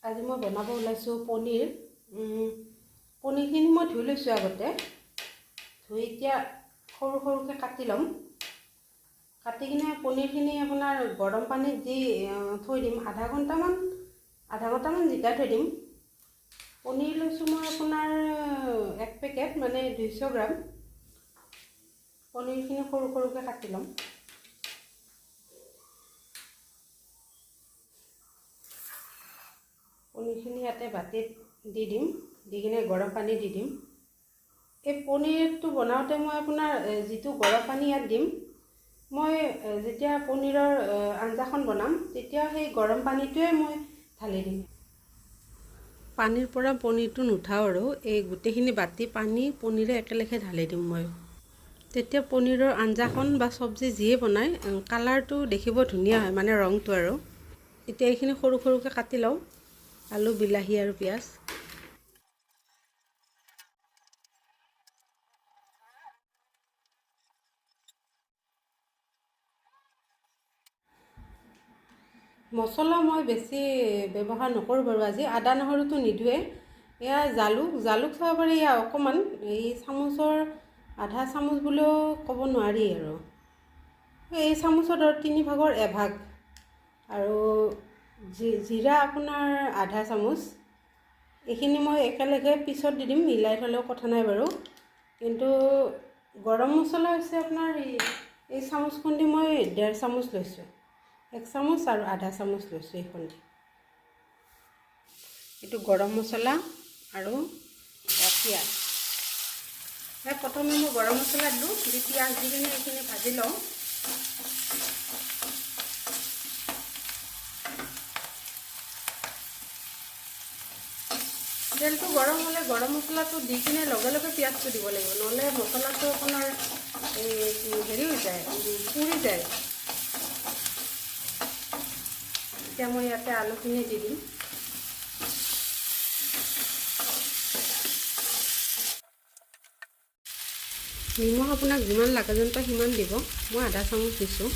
আজি মই বনাব ওলাইছোঁ পনীৰ। পনীৰখিনি মই ধুই লৈছোঁ আগতে। ধুই এতিয়া সৰু সৰুকৈ কাটি ল'ম। কাটি কিনে পনীৰখিনি আপোনাৰ গৰম পানীত দি থৈ দিম আধা ঘণ্টামান জিকাই থৈ দিম। পনীৰ লৈছোঁ মই আপোনাৰ 1 পেকেট মানে 200 গ্ৰাম। পনীৰখিনি সৰু সৰুকৈ কাটি ল'ম। পনীৰখিনি ইয়াতে বাতিত দি দিম, দি কিনে গৰম পানী দি দিম। এই পনীৰটো বনাওঁতে মই আপোনাৰ যিটো গৰম পানী ইয়াত দিম, মই যেতিয়া পনীৰৰ আঞ্জাখন বনাম তেতিয়া সেই গৰম পানীটোৱে মই ঢালি দিম। পানীৰ পৰা পনীৰটো নুঠাওঁ আৰু এই গোটেইখিনি বাতি পানী পনীৰে একেলগে ঢালি দিম মই। তেতিয়া পনীৰৰ আঞ্জাখন বা চব্জি যিয়ে বনায় কালাৰটো দেখিব ধুনীয়া হয়, মানে ৰংটো আৰু। এতিয়া এইখিনি সৰু সৰুকৈ কাটি লওঁ, আলু, বিলাহী আৰু পিঁয়াজ। মছলা মই বেছি ব্যৱহাৰ নকৰোঁ বাৰু আজি। আদা নহৰুটো নিদোৱে। এয়া জালুক চাব পাৰি, এয়া অকণমান, এই চামুচৰ আধা চামুচ বুলিও ক'ব নোৱাৰি আৰু। এই চামুচৰ 3/4 এভাগ। আৰু জিৰা আপোনাৰ আধা চামুচ। এইখিনি মই একেলগে পিছত দি দিম, মিলাই থ'লেও কথা নাই বাৰু। কিন্তু গৰম মছলা হৈছে আপোনাৰ এই চামুচখন দি মই 1.5 চামুচ লৈছোঁ। 1 চামুচ আৰু আধা চামুচ লৈছোঁ এইখন দি। এইটো গৰম মছলা আৰু পিঁয়াজ। প্ৰথমে মই গৰম মছলা দিলোঁ, দি পিঁয়াজ দি কিনে এইখিনি ভাজি লওঁ। তেলটো গৰম হ'লে গৰম মছলাটো দি কিনে লগে লগে পিঁয়াজটো দিব লাগিব, নহ'লে মছলাটো আপোনাৰ হেৰি হৈ যায়, পুৰি যায়। এতিয়া মই ইয়াতে আলুখিনি দি দিম। নিমখ আপোনাক যিমান লাগে যেন পায় সিমান দিব, মই আধা চামুচ দিছোঁ।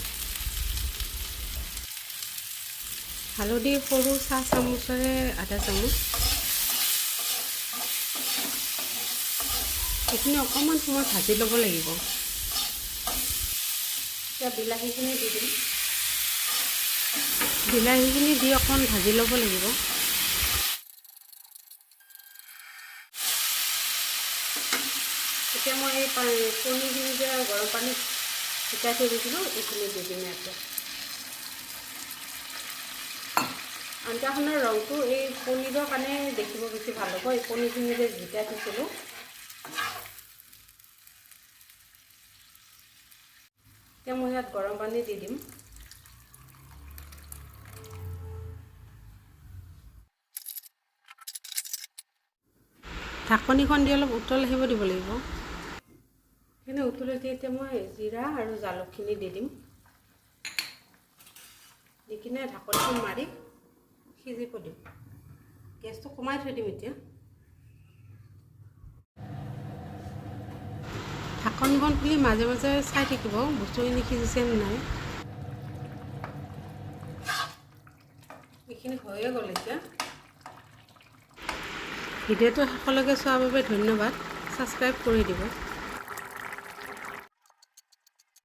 হালধি সৰু চাহ চামুচেৰে আধা চামুচ। এইখিনি অকণমান সময় ভাজি ল'ব লাগিব। এতিয়া বিলাহীখিনি দি দিম। বিলাহীখিনি দি অকণমান ভাজি ল'ব লাগিব। এতিয়া মই এই পনীৰখিনি যে গৰম পানীত শিকাই থৈ দিছিলোঁ, এইখিনি দি দিম ইয়াতে। আঞ্জাখনৰ ৰংটো এই পনীৰৰ কাৰণে দেখিব বেছি ভাল হ'ব। এই পনীৰখিনি যে জিকাই থৈছিলোঁ। এতিয়া মই ইয়াত গৰম পানী দি দিম। ঢাকনিখন দি অলপ উতল আহিব দিব লাগিব। সেইখিনি উতলোতে এতিয়া মই জিৰা আৰু জালুকখিনি দি দিম। দি কিনে ঢাকনিখন মাৰি সিজিব দিম। গেছটো কমাই থৈ দিম এতিয়া। ঢাকনিখন খুলি মাজে মাজে চাই থাকিব বস্তুখিনি সিজিছে নে নাই। এইখিনি হৈয়ে গ'ল এতিয়া। ভিডিঅ'টো শেষলৈকে চোৱাৰ বাবে ধন্যবাদ। ছাবস্ক্ৰাইব কৰি দিব।